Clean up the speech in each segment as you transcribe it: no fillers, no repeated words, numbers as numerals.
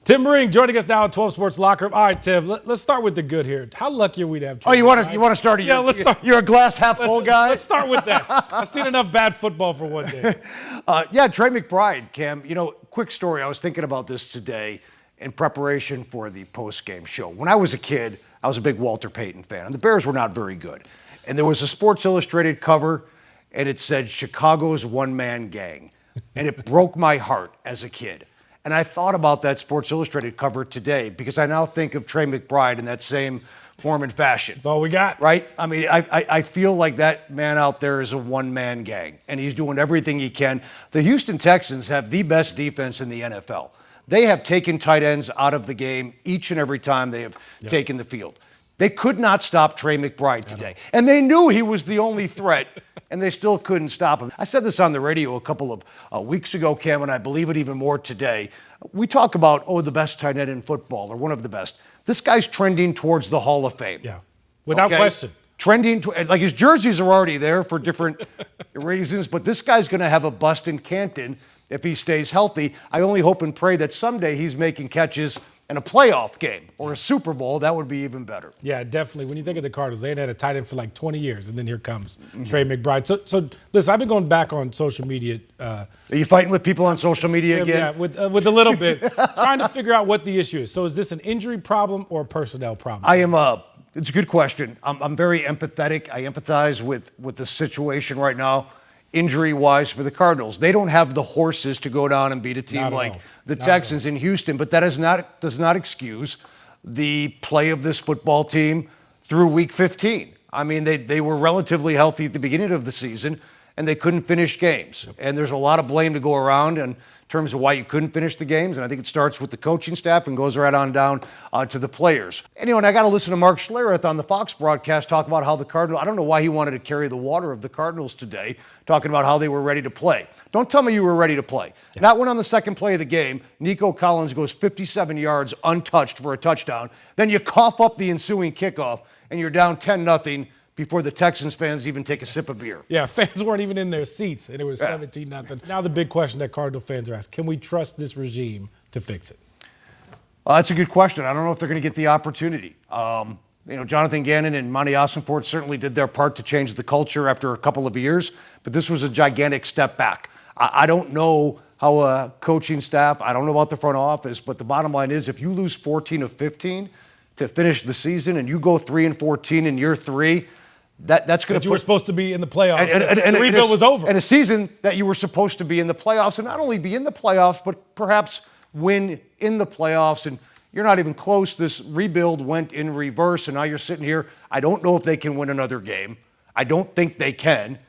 Tim Ring joining us now at 12 Sports Locker Room. All right, Tim, let's start with the good here. How lucky are we to have Trey? Oh, you want to start? Yeah, let's start. You're a glass half full guy. Let's start with that. I've seen enough bad football for one day. Yeah, Trey McBride, Cam. Quick story. I was thinking about this today in preparation for the post-game show. When I was a kid, I was a big Walter Payton fan, and the Bears were not very good. And there was a Sports Illustrated cover, and it said Chicago's one-man gang. And it broke my heart as a kid. And I thought about that Sports Illustrated cover today because I now think of Trey McBride in that same form and fashion. That's all we got. Right? I mean, I feel like that man out there is a one-man gang, and he's doing everything he can. The Houston Texans have the best defense in the NFL. They have taken tight ends out of the game each and every time they have taken the field. They could not stop Trey McBride today. And they knew he was the only threat, and they still couldn't stop him. I said this on the radio a couple of weeks ago, Cam, and I believe it even more today. We talk about, the best tight end in football, or one of the best. This guy's trending towards the Hall of Fame. Yeah, without question. Trending, like his jerseys are already there for different reasons, but this guy's going to have a bust in Canton if he stays healthy. I only hope and pray that someday he's making catches in a playoff game or a Super Bowl. That would be even better. Yeah, definitely. When you think of the Cardinals, they had a tight end for like 20 years, and then here comes Trey McBride. So listen, I've been going back on social media. Are you fighting with people on social media again? Yeah, with a little bit, trying to figure out what the issue is. So is this an injury problem or a personnel problem? It's a good question. I'm very empathetic. I empathize with the situation right now, injury-wise, for the Cardinals. They don't have the horses to go down and beat a team like the Texans in Houston, but that does not excuse the play of this football team through Week 15. I mean, they were relatively healthy at the beginning of the season, and they couldn't finish games. And there's a lot of blame to go around in terms of why you couldn't finish the games, and I think it starts with the coaching staff and goes right on down to the players. And I got to listen to Mark Schlereth on the Fox broadcast talk about how the Cardinals, I don't know why he wanted to carry the water of the Cardinals today, talking about how they were ready to play. Don't tell me you were ready to play. Yeah. Not when on the second play of the game, Nico Collins goes 57 yards untouched for a touchdown. Then you cough up the ensuing kickoff, and you're down 10-0 before the Texans fans even take a sip of beer. Yeah, fans weren't even in their seats, and it was 17-0. Now the big question that Cardinal fans are asking, can we trust this regime to fix it? That's a good question. I don't know if they're going to get the opportunity. Jonathan Gannon and Monty Ossenfort certainly did their part to change the culture after a couple of years, but this was a gigantic step back. I don't know how a coaching staff, I don't know about the front office, but the bottom line is if you lose 14 of 15 to finish the season and you go 3-14 in year 3, that's going to put you were supposed to be in the playoffs. And the rebuild was over. And a season that you were supposed to be in the playoffs, and not only be in the playoffs, but perhaps win in the playoffs. And you're not even close. This rebuild went in reverse, and now you're sitting here. I don't know if they can win another game. I don't think they can.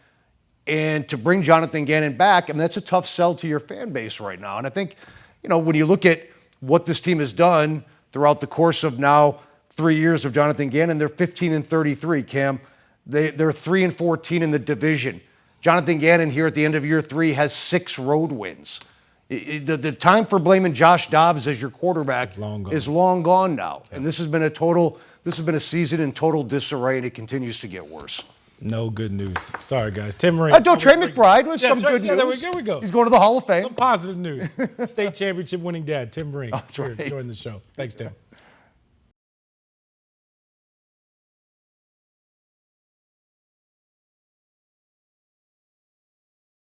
And to bring Jonathan Gannon back, that's a tough sell to your fan base right now. And I think, when you look at what this team has done throughout the course of now 3 years of Jonathan Gannon, they're 15-33, Cam. They're 3-14 in the division. Jonathan Gannon here at the end of year 3 has 6 road wins. The time for blaming Josh Dobbs as your quarterback is long gone now. Yeah. And this has been a season in total disarray, and it continues to get worse. No good news. Sorry, guys. Tim Ring. Trey McBride was some good news. There we go. He's going to the Hall of Fame. Some positive news. State championship winning dad, Tim Ring. That's right. Here, join the show. Thanks, Tim.